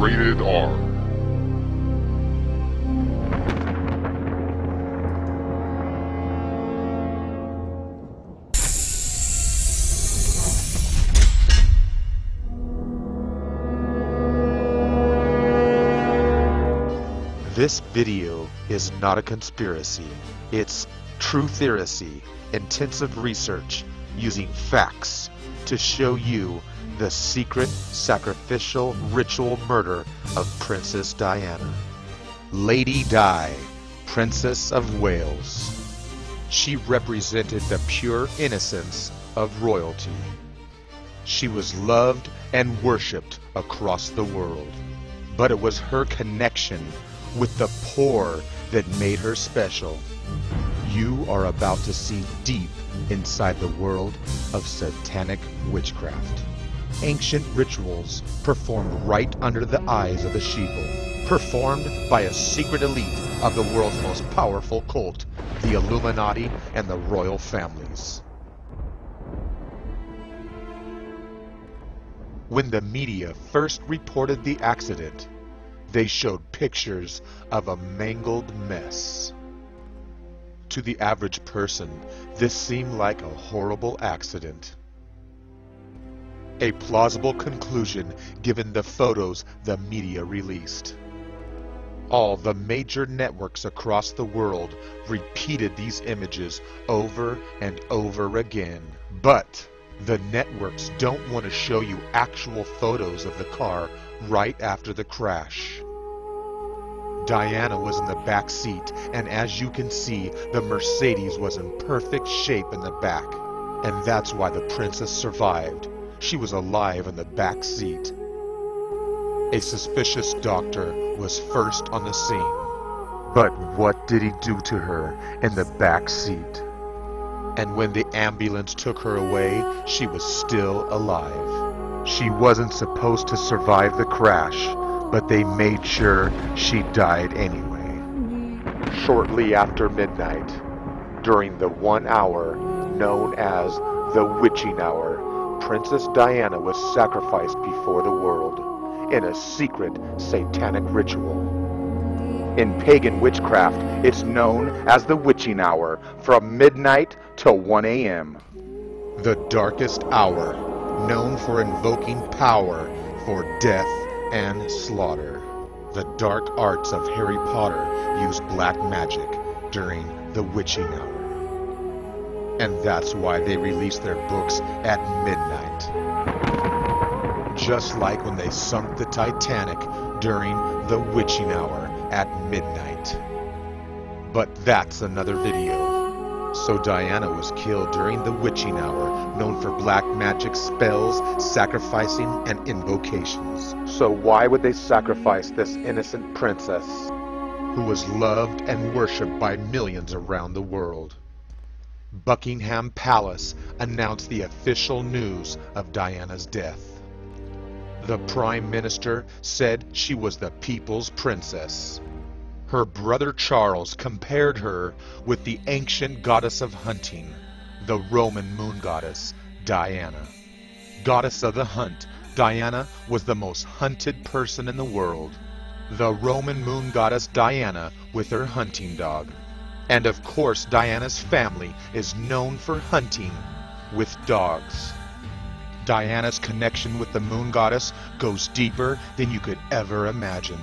Rated R. This video is not a conspiracy. It's true theory, intensive research using facts to show you the secret sacrificial ritual murder of Princess Diana. Lady Di, Princess of Wales. She represented the pure innocence of royalty. She was loved and worshipped across the world, but it was her connection with the poor that made her special. You are about to see deep inside the world of satanic witchcraft. Ancient rituals performed right under the eyes of the sheeple, performed by a secret elite of the world's most powerful cult, the Illuminati and the royal families. When the media first reported the accident, they showed pictures of a mangled mess. To the average person, this seemed like a horrible accident. A plausible conclusion given the photos the media released. All the major networks across the world repeated these images over and over again. But the networks don't want to show you actual photos of the car right after the crash. Diana was in the back seat, and as you can see, the Mercedes was in perfect shape in the back. And that's why the princess survived. She was alive in the back seat. A suspicious doctor was first on the scene. But what did he do to her in the back seat? And when the ambulance took her away, she was still alive. She wasn't supposed to survive the crash, but they made sure she died anyway. Shortly after midnight, during the 1 hour known as the witching hour, Princess Diana was sacrificed before the world in a secret satanic ritual. In pagan witchcraft, it's known as the witching hour, from midnight till 1 a.m. The darkest hour, known for invoking power for death and slaughter. The dark arts of Harry Potter use black magic during the witching hour. And that's why they release their books at midnight. Just like when they sunk the Titanic during the witching hour at midnight. But that's another video. So Diana was killed during the witching hour, known for black magic spells, sacrificing, and invocations. So why would they sacrifice this innocent princess who was loved and worshipped by millions around the world? Buckingham Palace announced the official news of Diana's death. The Prime Minister said she was the people's princess. Her brother Charles compared her with the ancient goddess of hunting, the Roman moon goddess, Diana. Goddess of the hunt, Diana was the most hunted person in the world. The Roman moon goddess Diana with her hunting dog. And of course, Diana's family is known for hunting with dogs. Diana's connection with the moon goddess goes deeper than you could ever imagine.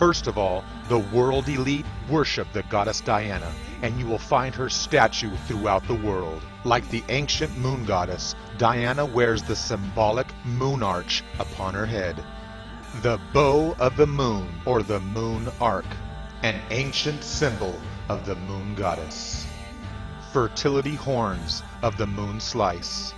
First of all, the world elite worship the goddess Diana, and you will find her statue throughout the world. Like the ancient moon goddess, Diana wears the symbolic moon arch upon her head. The bow of the moon, or the moon arc, an ancient symbol of the moon goddess. Fertility horns of the moon slice.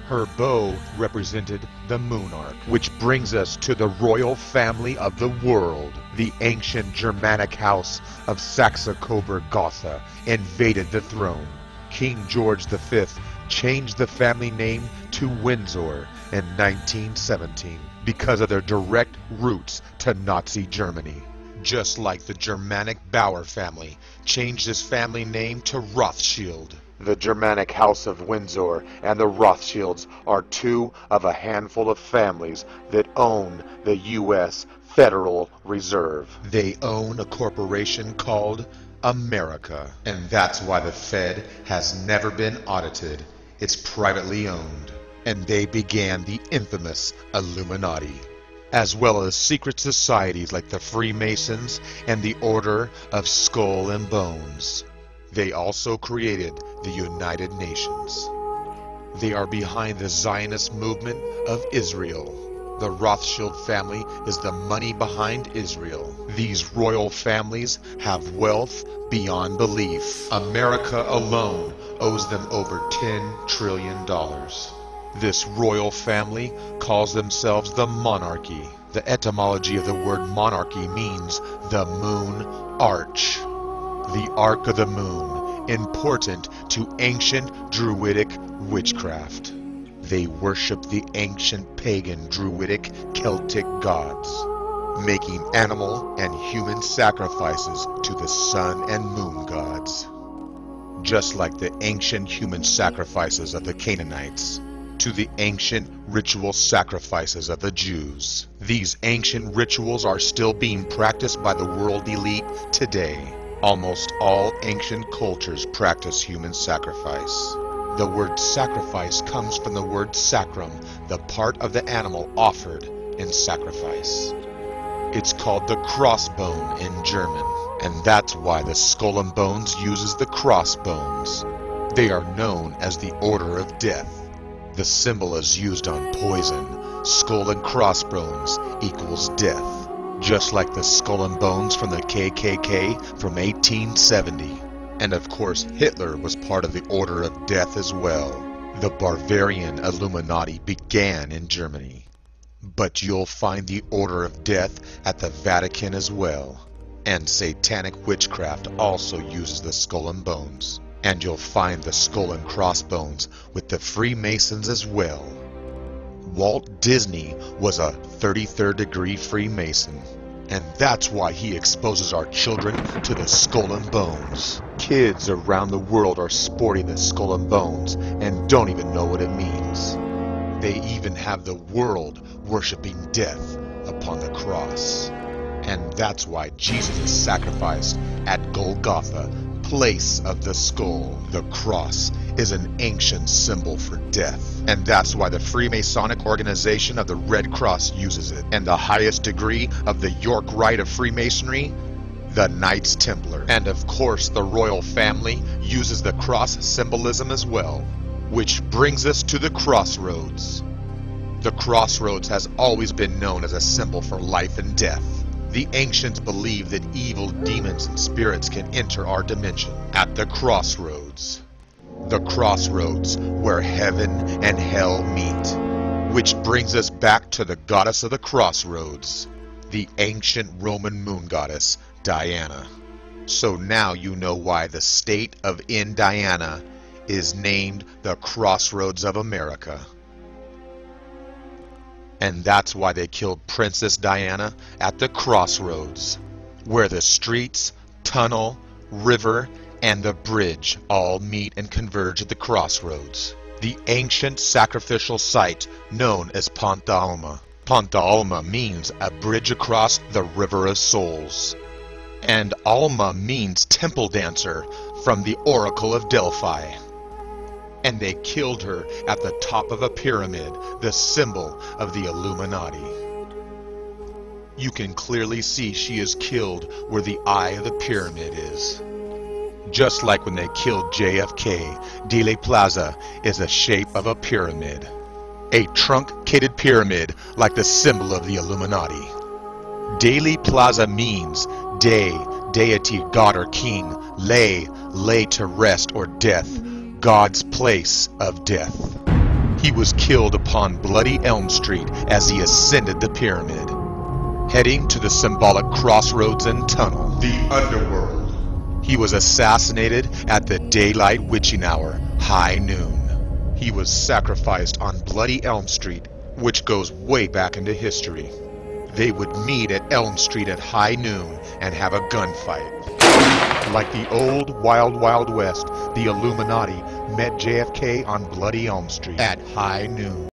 Her bow represented the moon arc, which brings us to the royal family of the world. The ancient Germanic house of Saxe-Coburg-Gotha invaded the throne. King George V changed the family name to Windsor in 1917 because of their direct roots to Nazi Germany. Just like the Germanic Bauer family changed his family name to Rothschild. The Germanic House of Windsor and the Rothschilds are two of a handful of families that own the U.S. Federal Reserve. They own a corporation called America, and that's why the Fed has never been audited. It's privately owned, and they began the infamous Illuminati, as well as secret societies like the Freemasons and the Order of Skull and Bones. They also created the United Nations. They are behind the Zionist movement of Israel. The Rothschild family is the money behind Israel. These royal families have wealth beyond belief. America alone owes them over $10 trillion. This royal family calls themselves the monarchy. The etymology of the word monarchy means the moon arch. The arc of the moon, important to ancient Druidic witchcraft. They worship the ancient pagan Druidic Celtic gods, making animal and human sacrifices to the sun and moon gods, just like the ancient human sacrifices of the Canaanites to the ancient ritual sacrifices of the Jews. These ancient rituals are still being practiced by the world elite today. Almost all ancient cultures practice human sacrifice. The word sacrifice comes from the word sacrum, the part of the animal offered in sacrifice. It's called the crossbone in German, and that's why the Skull and Bones uses the crossbones. They are known as the Order of Death. The symbol is used on poison. Skull and crossbones equals death, just like the Skull and Bones from the KKK from 1870. And of course, Hitler was part of the Order of Death as well. The Bavarian Illuminati began in Germany. But you'll find the Order of Death at the Vatican as well. And satanic witchcraft also uses the Skull and Bones. And you'll find the Skull and Crossbones with the Freemasons as well. Walt Disney was a 33rd degree Freemason. And that's why he exposes our children to the Skull and Bones. Kids around the world are sporting the Skull and Bones and don't even know what it means. They even have the world worshiping death upon the cross. And that's why Jesus is sacrificed at Golgotha, place of the skull. The cross is an ancient symbol for death, and that's why the Freemasonic organization of the Red Cross uses it. And the highest degree of the York Rite of Freemasonry, the Knights Templar. And of course the royal family uses the cross symbolism as well, which brings us to the crossroads. The crossroads has always been known as a symbol for life and death. The ancients believed that evil demons and spirits can enter our dimension at the crossroads. The crossroads where heaven and hell meet. Which brings us back to the goddess of the crossroads, the ancient Roman moon goddess, Diana. So now you know why the state of Indiana is named the Crossroads of America. And that's why they killed Princess Diana at the crossroads, where the streets, tunnel, river, and the bridge all meet and converge at the crossroads. The ancient sacrificial site known as Ponta Alma. Ponta Alma means a bridge across the river of souls. And Alma means temple dancer from the Oracle of Delphi. And they killed her at the top of a pyramid, the symbol of the Illuminati. You can clearly see she is killed where the eye of the pyramid is. Just like when they killed JFK, Dealey Plaza is the shape of a pyramid. A truncated pyramid like the symbol of the Illuminati. Dealey Plaza means day, deity, god or king, lay to rest or death, God's place of death. He was killed upon Bloody Elm Street as he ascended the pyramid, heading to the symbolic crossroads and tunnel, the underworld. He was assassinated at the daylight witching hour, high noon. He was sacrificed on Bloody Elm Street, which goes way back into history. they would meet at Elm Street at high noon and have a gunfight. Like the old Wild Wild West, the Illuminati met JFK on Bloody Elm Street at high noon.